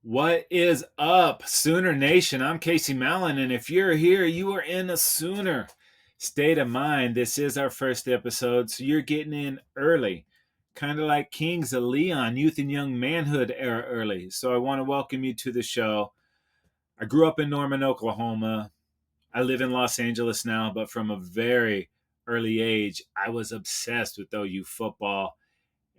What is up, Sooner Nation? I'm Casey Mallon, and if you're here, you are in a Sooner state of mind. This is our first episode, so you're getting in early, kind of like Kings of Leon, youth and young manhood era early. So I want to welcome you to the show. I grew up in Norman, Oklahoma. I live in Los Angeles now, but from a very early age, I was obsessed with OU football.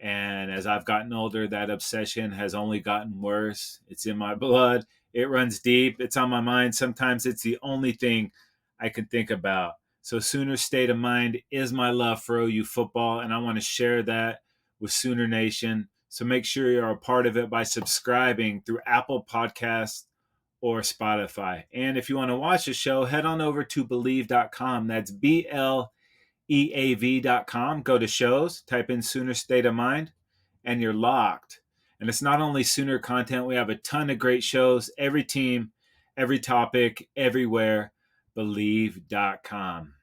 And as I've gotten older, that obsession has only gotten worse. It's in my blood. It runs deep. It's on my mind. Sometimes it's the only thing I can think about. So, Sooner State of Mind is my love for OU football, and I want to share that with Sooner Nation. So, make sure you're a part of it by subscribing through Apple Podcasts or Spotify. And if you want to watch the show, head on over to believe.com. That's BLEAV.com. Go to shows, type in Sooner State of Mind, and you're locked. And it's not only Sooner content, we have a ton of great shows, every team, every topic, everywhere. Believe.com.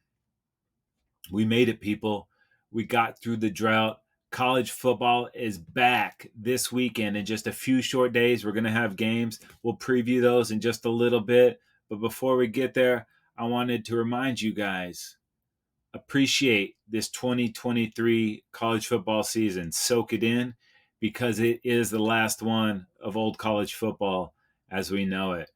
We made it, people. We got through the drought. College football is back this weekend. In just a few short days, we're going to have games. We'll preview those in just a little bit. But before we get there, I wanted to remind you guys, appreciate this 2023 college football season. Soak it in because it is the last one of old college football as we know it.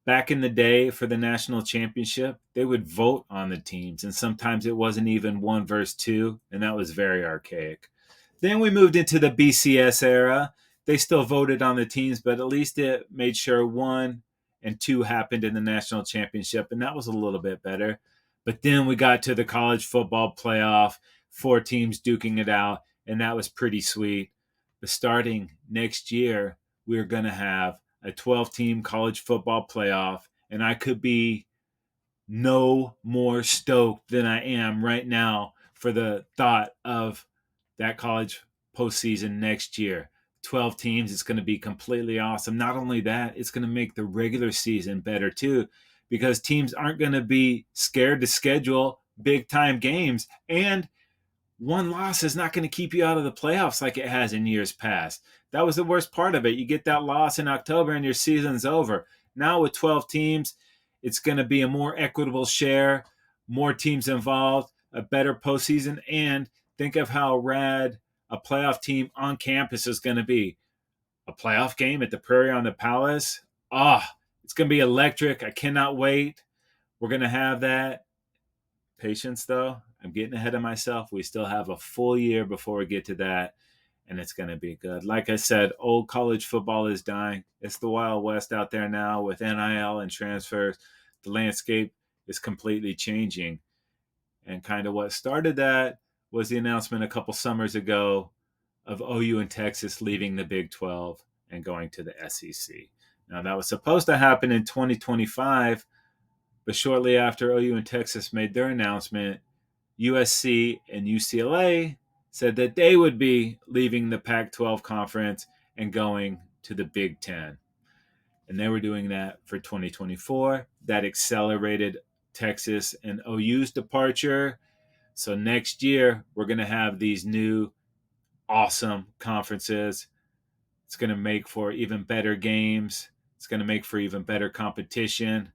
Back in the day for the national championship, they would vote on the teams, and sometimes it wasn't even one versus two, and that was very archaic. Then we moved into the BCS era. They still voted on the teams, but at least it made sure one and two happened in the national championship, and that was a little bit better. But then we got to the college football playoff, four teams duking it out, and that was pretty sweet. But starting next year, we're going to have a 12-team college football playoff, and I could be no more stoked than I am right now for the thought of that college postseason next year. 12 teams, it's going to be completely awesome. Not only that, it's going to make the regular season better too, because teams aren't going to be scared to schedule big time games, and one loss is not going to keep you out of the playoffs like it has in years past. That was the worst part of it. You get that loss in October and your season's over. Now with 12 teams, it's going to be a more equitable share, more teams involved, a better postseason, and think of how rad a playoff team on campus is going to be. A playoff game at the Prairie on the Palace. It's going to be electric. I cannot wait. We're going to have that. Patience, though. I'm getting ahead of myself. We still have a full year before we get to that, and it's going to be good. Like I said, old college football is dying. It's the Wild West out there now with NIL and transfers. The landscape is completely changing. And kind of what started that was the announcement a couple summers ago of OU and Texas leaving the Big 12 and going to the SEC. Now, that was supposed to happen in 2025, but shortly after OU and Texas made their announcement, USC and UCLA said that they would be leaving the Pac 12 conference and going to the Big 10. And they were doing that for 2024. That accelerated Texas and OU's departure. So next year, we're going to have these new awesome conferences. It's going to make for even better games. It's going to make for even better competition.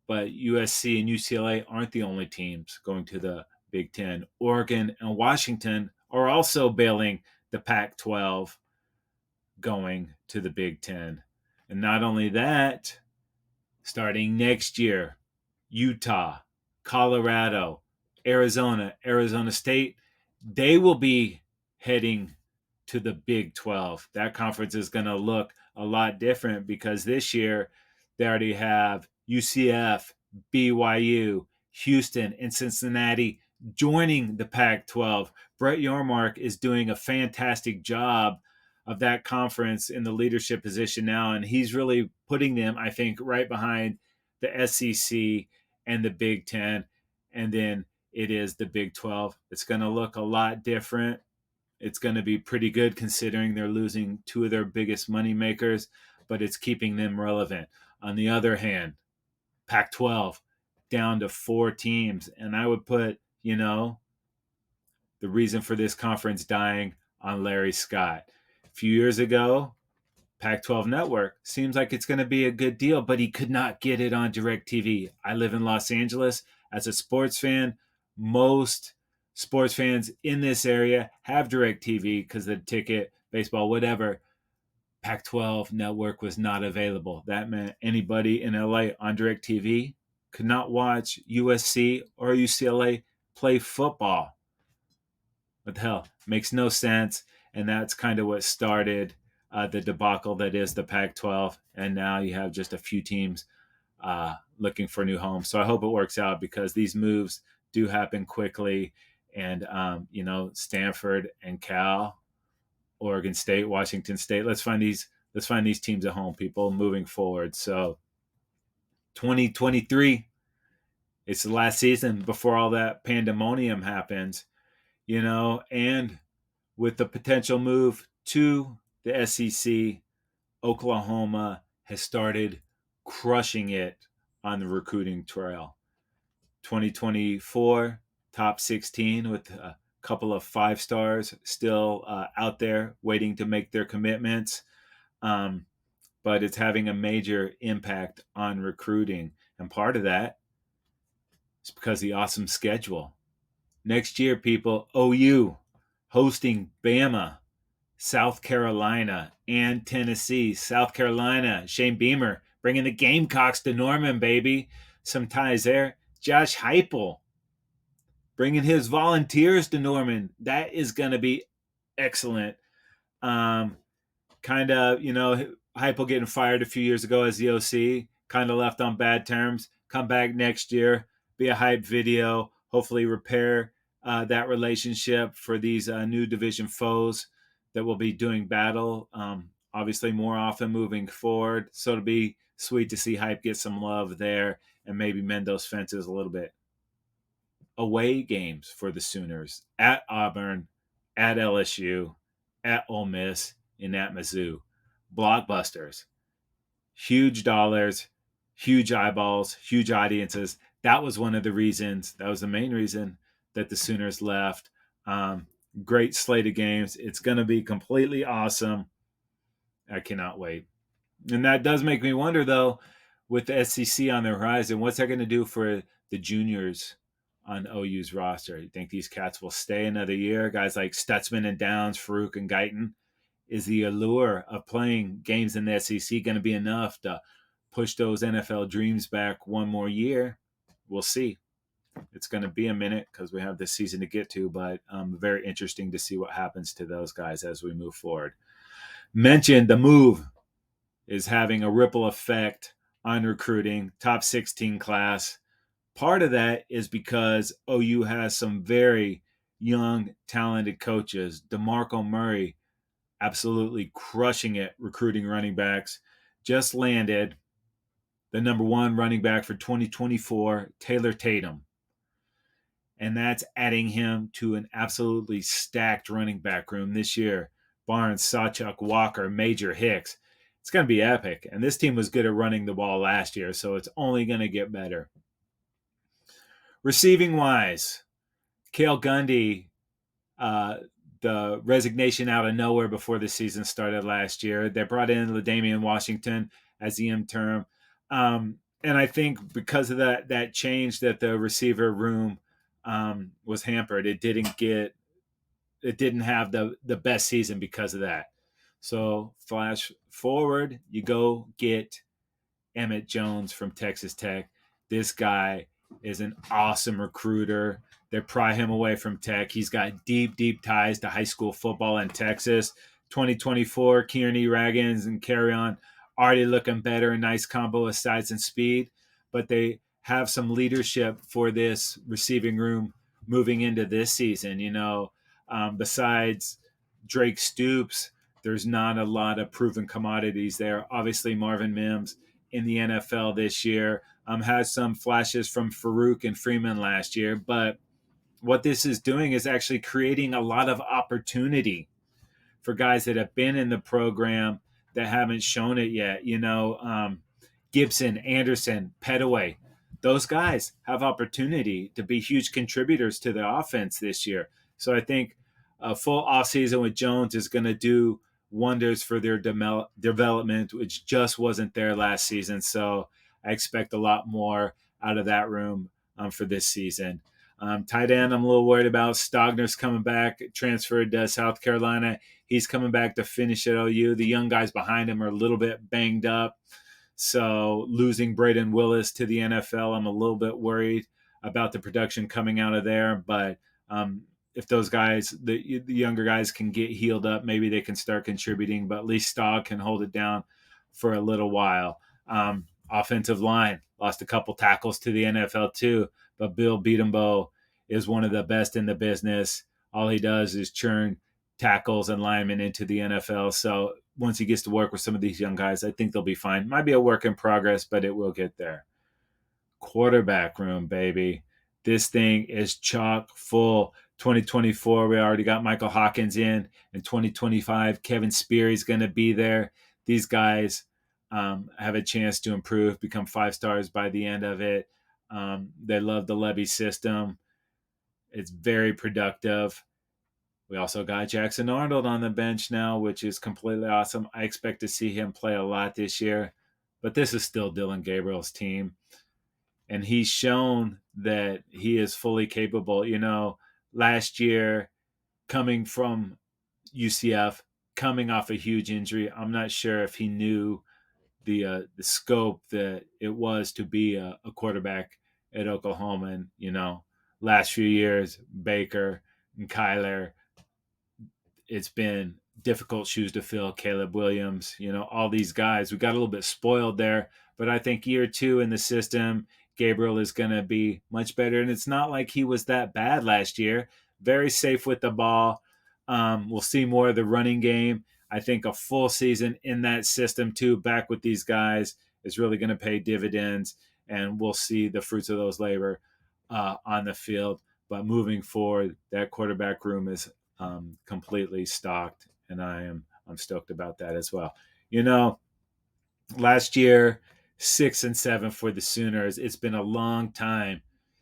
But USC and UCLA aren't the only teams going to the Big Ten. Oregon and Washington are also bailing the Pac 12 going to the Big Ten. And not only that, starting next year, Utah, Colorado, Arizona State, they will be heading to the Big 12. That conference is going to look a lot different because this year they already have UCF, BYU, Houston, and Cincinnati joining the Pac 12. Brett Yormark is doing a fantastic job of that conference in the leadership position now, and he's really putting them, I think, right behind the SEC and the Big Ten. And then it is the Big 12. It's going to look a lot different. It's going to be pretty good considering they're losing two of their biggest money makers, but it's keeping them relevant. On the other hand, Pac 12 down to four teams. And I would put, the reason for this conference dying on Larry Scott. A few years ago, Pac-12 network seems like it's going to be a good deal, but he could not get it on DirecTV. I live in Los Angeles. As a sports fan, most sports fans in this area have DirecTV because the ticket, baseball, whatever. Pac-12 network was not available. That meant anybody in LA on DirecTV could not watch USC or UCLA play football. What the hell? Makes no sense. And that's kind of what started the debacle that is the Pac 12. And now you have just a few teams looking for new homes. So I hope it works out because these moves do happen quickly. And, Stanford and Cal, Oregon State, Washington State, let's find these teams at home, people, moving forward. So 2023, it's the last season before all that pandemonium happens, and with the potential move to the SEC, Oklahoma has started crushing it on the recruiting trail. 2024, top 16 with a couple of 5 stars still out there waiting to make their commitments. But it's having a major impact on recruiting. And part of that is because of the awesome schedule. Next year, people, OU hosting Bama, South Carolina, and Tennessee. South Carolina, Shane Beamer bringing the Gamecocks to Norman, baby. Some ties there. Josh Heupel bringing his Volunteers to Norman. That is going to be excellent. Heupel getting fired a few years ago as the OC, kind of left on bad terms. Come back next year, be a hype video, hopefully repair that relationship for these new division foes that will be doing battle, obviously more often moving forward. So it'll be sweet to see Hype get some love there and maybe mend those fences a little bit. Away games for the Sooners at Auburn, at LSU, at Ole Miss, and at Mizzou. Blockbusters. Huge dollars, huge eyeballs, huge audiences. That was one of the reasons, that was the main reason that the Sooners left. Great slate of games. It's going to be completely awesome. I cannot wait. And that does make me wonder, though, with the SEC on the horizon, what's that going to do for the juniors on OU's roster? You think these cats will stay another year? Guys like Stutzman and Downs, Farouk and Guyton. Is the allure of playing games in the SEC going to be enough to push those NFL dreams back one more year? We'll see. It's going to be a minute because we have this season to get to, but very interesting to see what happens to those guys as we move forward. Mentioned the move is having a ripple effect on recruiting, top 16 class. Part of that is because OU has some very young, talented coaches. DeMarco Murray, absolutely crushing it, recruiting running backs. Just landed the number 1 running back for 2024, Taylor Tatum. And that's adding him to an absolutely stacked running back room this year. Barnes, Sawchuk, Walker, Major, Hicks. It's going to be epic. And this team was good at running the ball last year, so it's only going to get better. Receiving wise, Cale Gundy, the resignation out of nowhere before the season started last year. They brought in LaDainian Washington as the interim. And I think because of that change that the receiver room was hampered. It didn't have the best season because of that. So flash forward, you go get Emmett Jones from Texas Tech. This guy is an awesome recruiter. They pry him away from Tech. He's got deep, deep ties to high school football in Texas. 2024, Kearney, Raggins, and Carry-On already looking better. A nice combo of size and speed. But they have some leadership for this receiving room moving into this season. Besides Drake Stoops, there's not a lot of proven commodities there. Obviously, Marvin Mims in the NFL this year has some flashes from Farouk and Freeman last year. But what this is doing is actually creating a lot of opportunity for guys that have been in the program that haven't shown it yet. Gibson, Anderson, Petaway, those guys have opportunity to be huge contributors to the offense this year. So I think a full offseason with Jones is going to do wonders for their development, which just wasn't there last season. So I expect a lot more out of that room for this season. Tight end, I'm a little worried about. Stogner's coming back, transferred to South Carolina. He's coming back to finish at OU. The young guys behind him are a little bit banged up. So losing Braden Willis to the NFL, I'm a little bit worried about the production coming out of there. But if those guys, the younger guys, can get healed up, maybe they can start contributing. But at least Stogg can hold it down for a little while. Offensive line lost a couple tackles to the NFL too, but Bill Beatembo is one of the best in the business. All he does is churn tackles and linemen into the NFL. So once he gets to work with some of these young guys, I think they'll be fine. Might be a work in progress, but it will get there. Quarterback room, baby. This thing is chock full. 2024, we already got Michael Hawkins in. In 2025, Kevin Speary's going to be there. These guys have a chance to improve, become 5 stars by the end of it. They love the Levy system. It's very productive. We also got Jackson Arnold on the bench now, which is completely awesome. I expect to see him play a lot this year, but this is still Dylan Gabriel's team. And he's shown that he is fully capable. Last year, coming from UCF, coming off a huge injury, I'm not sure if he knew the scope that it was to be a quarterback at Oklahoma. And last few years, Baker and Kyler, it's been difficult shoes to fill. Caleb Williams, all these guys. We got a little bit spoiled there, but I think year 2 in the system, Gabriel is going to be much better. And it's not like he was that bad last year. Very safe with the ball. We'll see more of the running game. I think a full season in that system too, back with these guys, is really going to pay dividends, and we'll see the fruits of those labor on the field. But moving forward, that quarterback room is completely stocked, and I'm stoked about that as well. Last year, 6-7 for the Sooners. It's been a long time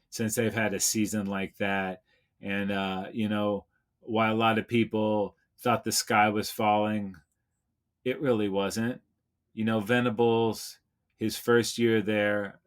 since they've had a season like that, and while a lot of people thought the sky was falling, it really wasn't. Venables, his first year there,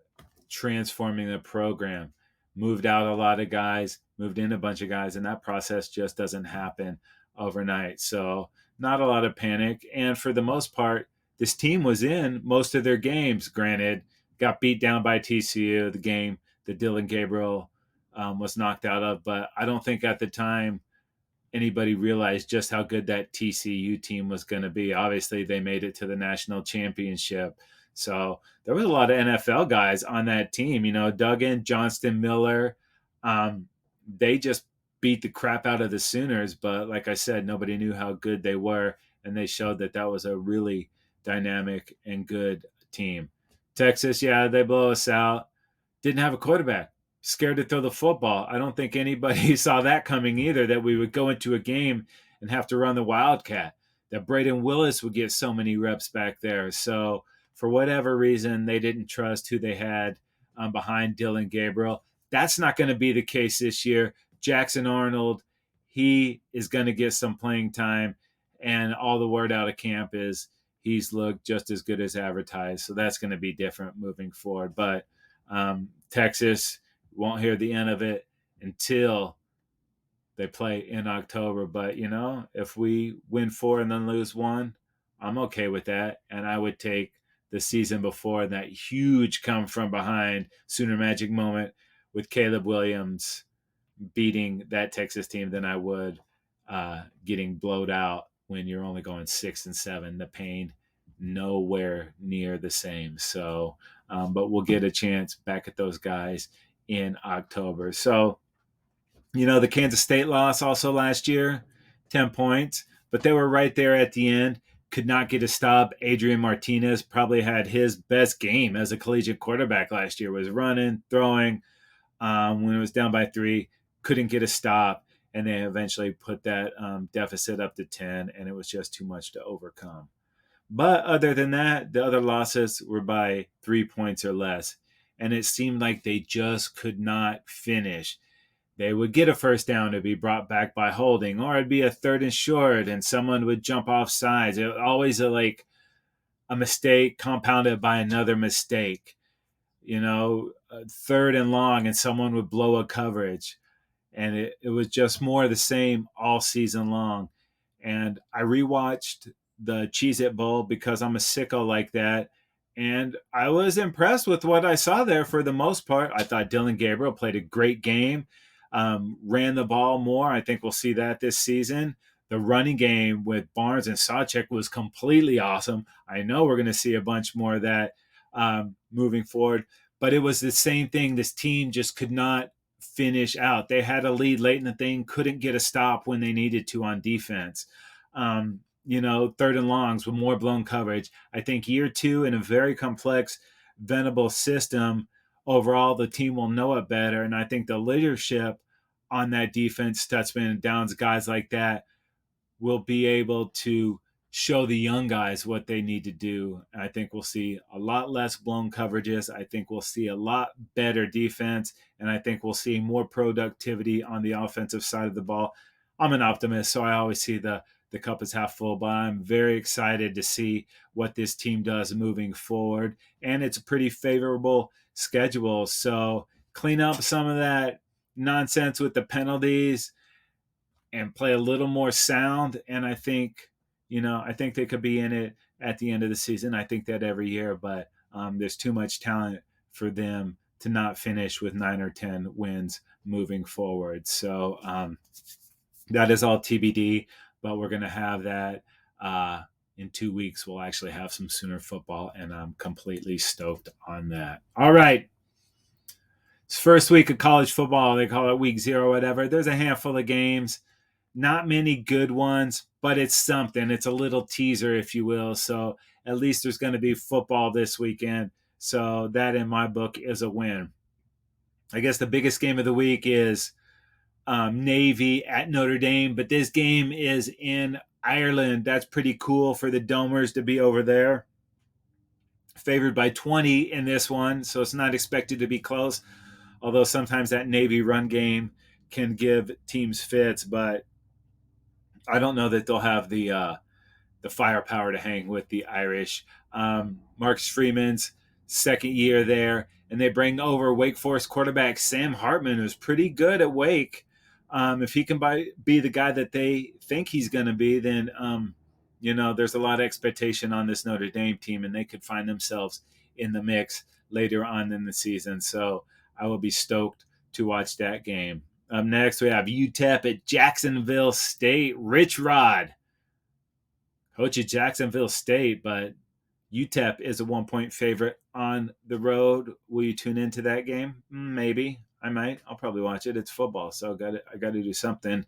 transforming the program, moved out a lot of guys, moved in a bunch of guys, and that process just doesn't happen overnight. So not a lot of panic. And for the most part, this team was in most of their games. Granted, got beat down by TCU, the game that Dylan Gabriel was knocked out of. But I don't think at the time anybody realized just how good that TCU team was going to be. Obviously, they made it to the national championship. So there was a lot of NFL guys on that team. Duggan, Johnston, Miller. They just beat the crap out of the Sooners. But like I said, nobody knew how good they were, and they showed that that was a really dynamic and good team. Texas, yeah, they blow us out. Didn't have a quarterback. Scared to throw the football. I don't think anybody saw that coming either, that we would go into a game and have to run the Wildcat, that Braden Willis would get so many reps back there. So for whatever reason, they didn't trust who they had behind Dylan Gabriel. That's not going to be the case this year. Jackson Arnold, he is going to get some playing time, and all the word out of camp is he's looked just as good as advertised. So that's going to be different moving forward. But Texas won't hear the end of it until they play in October. But, if we win 4 and then lose 1, I'm okay with that. And I would take the season before that huge come from behind Sooner Magic moment with Caleb Williams beating that Texas team than I would getting blowed out when you're only going 6-7. The pain nowhere near the same. So, but we'll get a chance back at those guys in October. So, the Kansas State loss also last year, 10 points, but they were right there at the end. Could not get a stop. Adrian Martinez probably had his best game as a collegiate quarterback last year, was running, throwing. When it was down by 3, couldn't get a stop, and they eventually put that deficit up to 10, and it was just too much to overcome. But other than that, the other losses were by 3 points or less, and it seemed like they just could not finish. they would get a first down to be brought back by holding, or it'd be a third and short and someone would jump off sides. It was always a mistake compounded by another mistake. Third and long and someone would blow a coverage. And it was just more of the same all season long. And I rewatched the Cheez It Bowl because I'm a sicko like that. And I was impressed with what I saw there for the most part. I thought Dylan Gabriel played a great game, ran the ball more. I think we'll see that this season. The running game with Barnes and Sawchek was completely awesome. I know we're going to see a bunch more of that moving forward. But it was the same thing. This team just could not finish out. They had a lead late in the thing, couldn't get a stop when they needed to on defense. Third and longs with more blown coverage. I think year two in a very complex, Venable system, overall the team will know it better. And I think the leadership on that defense, Stutzman and Downs, guys like that, will be able to show the young guys what they need to do. I think we'll see a lot less blown coverages. I think we'll see a lot better defense, and I think we'll see more productivity on the offensive side of the ball. I'm an optimist, so I always see the cup is half full, but I'm very excited to see what this team does moving forward. And it's a pretty favorable schedule. So clean up some of that nonsense with the penalties and play a little more sound. And I think they could be in it at the end of the season. I think that every year, but there's too much talent for them to not finish with 9 or 10 wins moving forward. So that is all TBD, but we're going to have that in 2 weeks. We'll actually have some Sooner football, and I'm completely stoked on that. All right. It's first week of college football. They call it week 0, whatever. There's a handful of games. Not many good ones, but it's something. It's a little teaser, if you will. So at least there's going to be football this weekend. So that, in my book, is a win. I guess the biggest game of the week is Navy at Notre Dame, but this game is in Ireland. That's pretty cool for the Domers to be over there. Favored by 20 in this one, so it's not expected to be close. Although sometimes that Navy run game can give teams fits, but I don't know that they'll have the firepower to hang with the Irish. Marcus Freeman's second year there, and they bring over Wake Forest quarterback Sam Hartman, who's pretty good at Wake. If he can be the guy that they think he's going to be, then there's a lot of expectation on this Notre Dame team, and they could find themselves in the mix later on in the season. So I will be stoked to watch that game. Up next, we have UTEP at Jacksonville State. Rich Rod, coach at Jacksonville State, but UTEP is a 1-point favorite on the road. Will you tune into that game? Maybe. I might. I'll probably watch it. It's football, so I got to do something.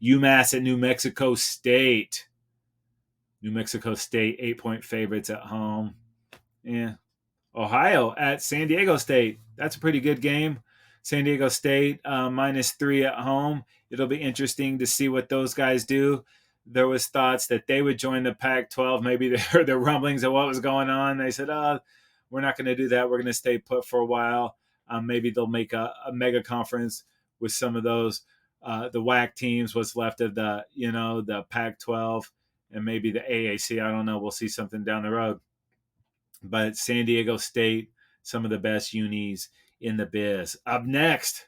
UMass at New Mexico State. New Mexico State, 8-point favorites at home. Yeah. Ohio at San Diego State. That's a pretty good game. San Diego State -3 at home. It'll be interesting to see what those guys do. There was thoughts that they would join the Pac-12. Maybe they heard the rumblings of what was going on. They said, we're not going to do that. We're going to stay put for a while. Maybe they'll make a mega conference with some of those, the WAC teams, what's left of the Pac-12, and maybe the AAC. I don't know. We'll see something down the road. But San Diego State, some of the best unis in the biz. Up next,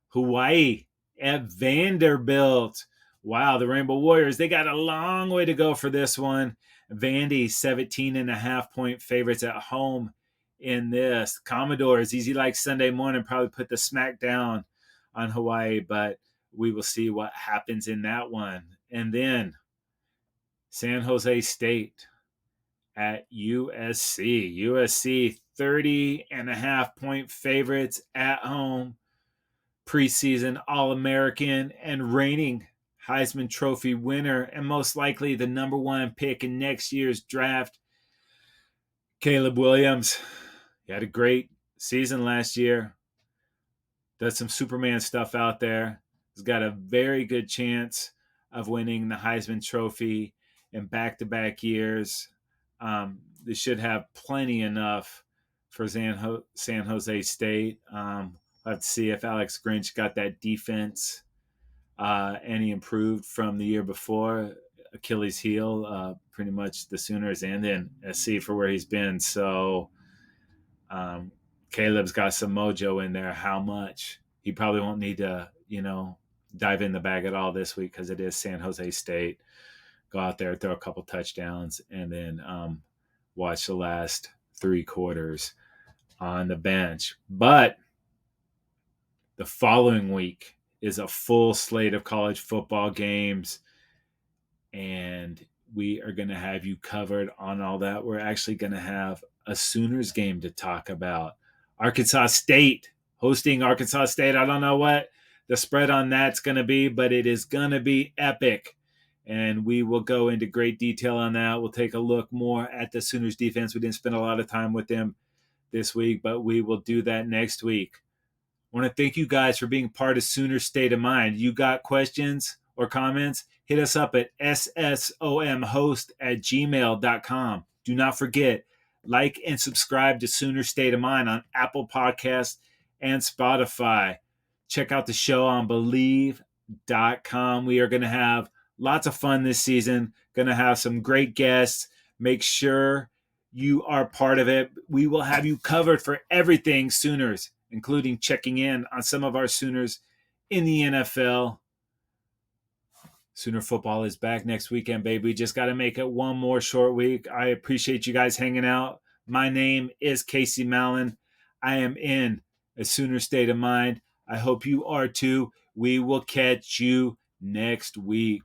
Hawaii at Vanderbilt. Wow, the Rainbow Warriors, they got a long way to go for this one. Vandy, 17.5-point favorites at home in this. Commodores, easy like Sunday morning, probably put the smack down on Hawaii, but we will see what happens in that one. And then San Jose State at USC. USC, 30.5-point favorites at home. Preseason All-American and reigning Heisman Trophy winner, and most likely the number 1 pick in next year's draft, Caleb Williams. He had a great season last year. Does some Superman stuff out there. He's got a very good chance of winning the Heisman Trophy in back-to-back years. They should have plenty enough for San Jose State. Let's see if Alex Grinch got that defense any improved from the year before. Achilles heel, pretty much the Sooners, and then SC for where he's been. So Caleb's got some mojo in there. How much? He probably won't need to, dive in the bag at all this week because it is San Jose State. Go out there, throw a couple touchdowns, and then watch the last 3 quarters on the bench. But the following week is a full slate of college football games, and we are going to have you covered on all that. We're actually going to have a Sooners game to talk about. Arkansas State hosting Arkansas State. I don't know what the spread on that's going to be, but it is going to be epic. And we will go into great detail on that. We'll take a look more at the Sooners defense. We didn't spend a lot of time with them this week, but we will do that next week. I want to thank you guys for being part of Sooner State of Mind. You got questions or comments? Hit us up at ssomhost@gmail.com. Do not forget, like and subscribe to Sooner State of Mind on Apple Podcasts and Spotify. Check out the show on Believe.com. We are going to have lots of fun this season. Going to have some great guests. Make sure you are part of it. We will have you covered for everything Sooners, including checking in on some of our Sooners in the NFL. Sooner football is back next weekend, baby. We just got to make it one more short week. I appreciate you guys hanging out. My name is Casey Mallon. I am in a Sooner state of mind. I hope you are too. We will catch you next week.